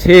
6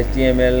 HTML